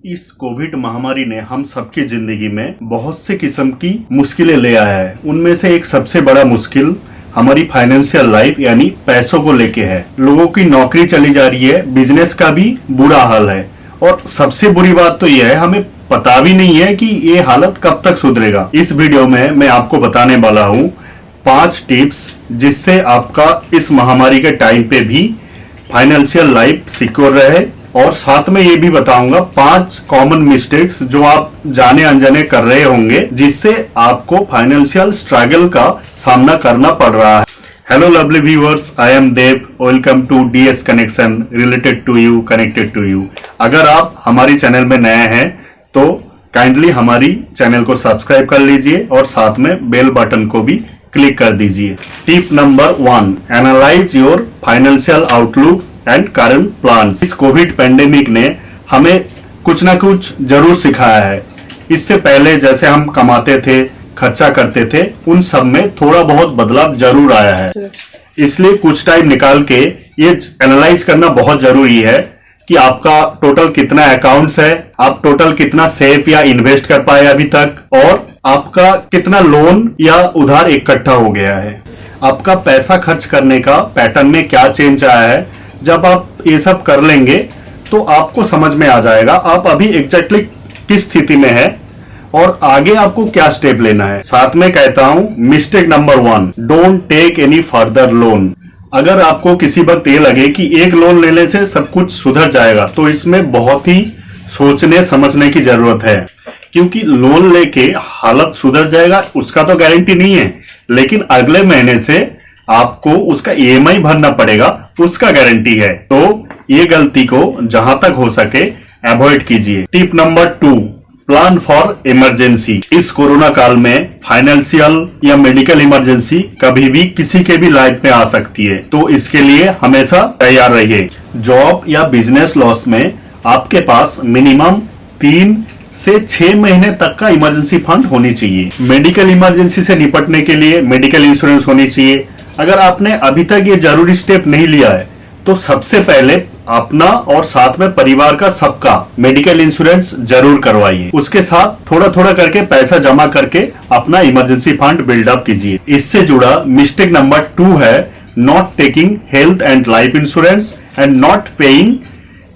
इस कोविड महामारी ने हम सबकी जिंदगी में बहुत से किस्म की मुश्किलें ले आया है। उनमें से एक सबसे बड़ा मुश्किल हमारी फाइनेंशियल लाइफ यानी पैसों को लेके है। लोगों की नौकरी चली जा रही है, बिजनेस का भी बुरा हाल है और सबसे बुरी बात तो यह है हमें पता भी नहीं है कि ये हालत कब तक सुधरेगा। इस वीडियो में मैं आपको बताने वाला हूँ 5 टिप्स जिससे आपका इस महामारी के टाइम पे भी फाइनेंशियल लाइफ सिक्योर रहे और साथ में ये भी बताऊंगा 5 कॉमन मिस्टेक्स जो आप जाने अनजाने कर रहे होंगे जिससे आपको फाइनेंशियल स्ट्रगल का सामना करना पड़ रहा है। Hello lovely viewers, I am Dev. Welcome to DS connection, related to you, connected to you. अगर आप हमारी चैनल में नए हैं तो काइंडली हमारी चैनल को सब्सक्राइब कर लीजिए और साथ में बेल बटन को भी क्लिक कर दीजिए। Tip number 1, analyse your financial outlook and current plan. इस कोविड पेंडेमिक ने हमें कुछ ना कुछ जरूर सिखाया है। इससे पहले जैसे हम कमाते थे, खर्चा करते थे, उन सब में थोड़ा बहुत बदलाव जरूर आया है। इसलिए कुछ टाइम निकाल के ये एनालाइज करना बहुत जरूरी है कि आपका टोटल कितना अकाउंट्स है, आप टोटल कितना सेव या इन्वेस्ट कर पाए अभी तक, और आपका कितना लोन या उधार इकट्ठा हो गया है। आपका पैसा खर्च करने का पैटर्न में क्या चेंज आया है। जब आप ये सब कर लेंगे तो आपको समझ में आ जाएगा आप अभी एग्जैक्टली किस स्थिति में है और आगे आपको क्या स्टेप लेना है। साथ में कहता हूं mistake number 1, don't take any further loan. अगर आपको किसी वक्त ये लगे कि एक लोन लेने से सब कुछ सुधर जाएगा तो इसमें बहुत ही सोचने समझने की जरूरत है, क्योंकि लोन लेके हालत सुधर जाएगा उसका तो गारंटी नहीं है, लेकिन अगले महीने से आपको उसका ईएमआई भरना पड़ेगा उसका गारंटी है। तो ये गलती को जहां तक हो सके अवॉइड कीजिए। Tip number 2, plan for emergency. इस कोरोना काल में फाइनेंशियल या मेडिकल इमरजेंसी कभी भी किसी के भी लाइफ में आ सकती है, तो इसके लिए हमेशा तैयार रहिए। जॉब या बिजनेस लॉस में आपके पास मिनिमम 3 से 6 महीने तक का इमरजेंसी फंड होनी चाहिए। मेडिकल इमरजेंसी से निपटने के लिए मेडिकल इंश्योरेंस होनी चाहिए। अगर आपने अभी तक ये जरूरी स्टेप नहीं लिया है तो सबसे पहले अपना और साथ में परिवार का सबका मेडिकल इंश्योरेंस जरूर करवाइए। उसके साथ थोड़ा थोड़ा करके पैसा जमा करके अपना इमरजेंसी फंड बिल्डअप कीजिए। इससे जुड़ा मिस्टेक नंबर 2 है not taking health and life insurance and not paying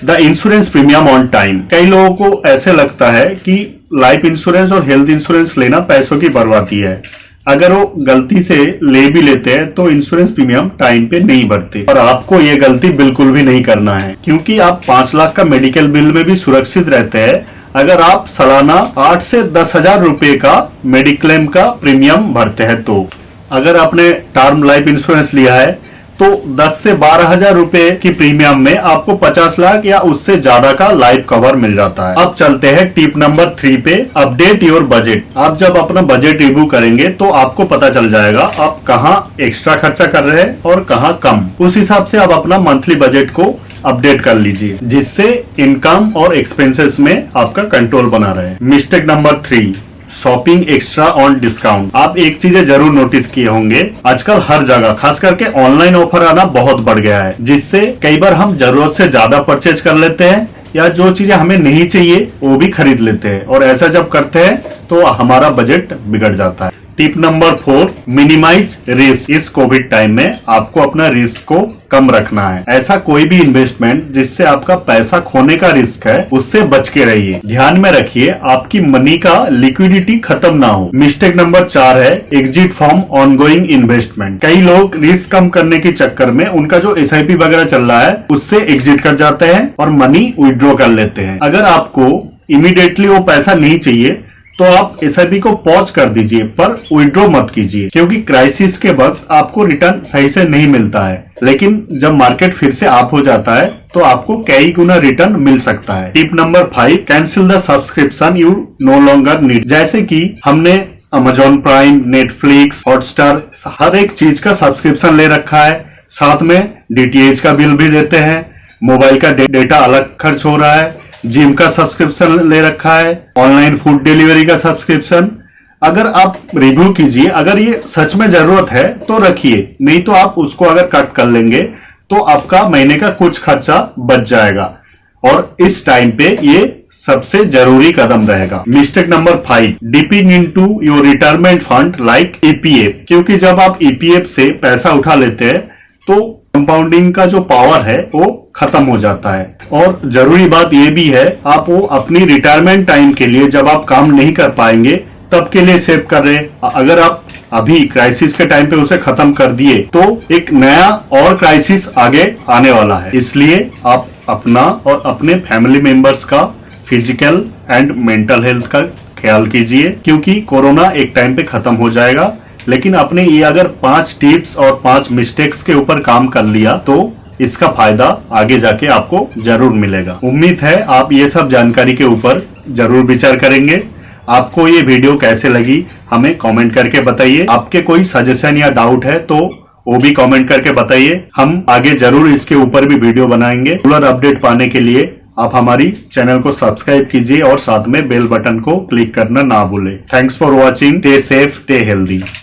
the insurance premium on time. कई लोगों को ऐसे लगता है कि लाइफ इंश्योरेंस और हेल्थ इंश्योरेंस लेना पैसों की बर्बादी है। अगर वो गलती से ले भी लेते हैं तो इंश्योरेंस प्रीमियम टाइम पे नहीं भरते, और आपको ये गलती बिल्कुल भी नहीं करना है, क्योंकि आप 5 लाख का मेडिकल बिल में भी सुरक्षित रहते हैं अगर आप सालाना 8 से 10 हजार रुपए का मेडिक्लेम का प्रीमियम भरते हैं। तो अगर आपने टर्म लाइफ इंश्योरेंस लिया है तो 10 से 12 हजार रुपए की प्रीमियम में आपको 50 लाख या उससे ज्यादा का लाइफ कवर मिल जाता है। अब चलते हैं टिप नंबर 3 पे, अपडेट योर बजट। आप जब अपना बजट रिव्यू करेंगे तो आपको पता चल जाएगा आप कहाँ एक्स्ट्रा खर्चा कर रहे हैं और कहाँ कम। उस हिसाब से आप अपना मंथली बजट को अपडेट कर लीजिए जिससे इनकम और एक्सपेंसेस में आपका कंट्रोल बना रहे। Mistake number 3, shopping extra on discount. आप एक चीजें जरूर नोटिस किए होंगे, आजकल हर जगह खास करके ऑनलाइन ऑफर आना बहुत बढ़ गया है, जिससे कई बार हम जरूरत से ज्यादा परचेज कर लेते हैं या जो चीजें हमें नहीं चाहिए वो भी खरीद लेते हैं, और ऐसा जब करते हैं तो हमारा बजट बिगड़ जाता है। Tip number 4, minimise risk. इस कोविड टाइम में आपको अपना रिस्क को कम रखना है। ऐसा कोई भी इन्वेस्टमेंट जिससे आपका पैसा खोने का रिस्क है उससे बच के रहिए। ध्यान में रखिए आपकी मनी का लिक्विडिटी खत्म ना हो। मिस्टेक नंबर 4 है एग्जिट फ्रॉम ऑनगोइंग इन्वेस्टमेंट। कई लोग रिस्क कम करने के चक्कर में उनका जो एसआईपी वगैरह चल रहा है उससे एग्जिट कर जाते हैं और मनी विड्रॉ कर लेते हैं। अगर आपको इमीडिएटली वो पैसा नहीं चाहिए तो आप एसआईपी को पॉज कर दीजिए, पर विड्रॉ मत कीजिए, क्योंकि क्राइसिस के वक्त आपको रिटर्न सही से नहीं मिलता है, लेकिन जब मार्केट फिर से अप हो जाता है तो आपको कई गुना रिटर्न मिल सकता है। Tip number 5, cancel the subscription you know longer need. जैसे कि हमने अमेजॉन प्राइम, नेटफ्लिक्स, हॉटस्टार, हर एक चीज का सब्सक्रिप्शन ले रखा है, साथ में डीटीएच का बिल भी देते हैं, मोबाइल का डेटा अलग खर्च हो रहा है, जिम का सब्सक्रिप्शन ले रखा है, ऑनलाइन फूड डिलीवरी का सब्सक्रिप्शन। अगर आप रिव्यू कीजिए, अगर ये सच में जरूरत है तो रखिए, नहीं तो आप उसको अगर कट कर लेंगे तो आपका महीने का कुछ खर्चा बच जाएगा और इस टाइम पे ये सबसे जरूरी कदम रहेगा। Mistake number 5, dipping into your retirement fund like EPF. क्योंकि जब आप ईपीएफ से पैसा उठा लेते हैं तो कंपाउंडिंग का जो पावर है वो खत्म हो जाता है। और जरूरी बात यह भी है, आप वो अपनी रिटायरमेंट टाइम के लिए जब आप काम नहीं कर पाएंगे तब के लिए सेव कर रहे। अगर आप अभी क्राइसिस के टाइम पे उसे खत्म कर दिए तो एक नया और क्राइसिस आगे आने वाला है। इसलिए आप अपना और अपने फैमिली मेंबर्स का फिजिकल एंड मेंटल हेल्थ का ख्याल कीजिए, क्योंकि कोरोना एक टाइम पे खत्म हो जाएगा। लेकिन आपने ये अगर 5 टिप्स और 5 मिस्टेक्स के ऊपर काम कर लिया तो इसका फायदा आगे जाके आपको जरूर मिलेगा। उम्मीद है आप ये सब जानकारी के ऊपर जरूर विचार करेंगे। आपको ये वीडियो कैसे लगी हमें कमेंट करके बताइए। आपके कोई सजेशन या डाउट है तो वो भी कमेंट करके बताइए। हम आगे जरूर इसके ऊपर भी वीडियो बनाएंगे। रेगुलर अपडेट पाने के लिए आप हमारी चैनल को सब्सक्राइब कीजिए और साथ में बेल बटन को क्लिक करना ना भूलें। Thanks for watching. Stay safe, stay healthy.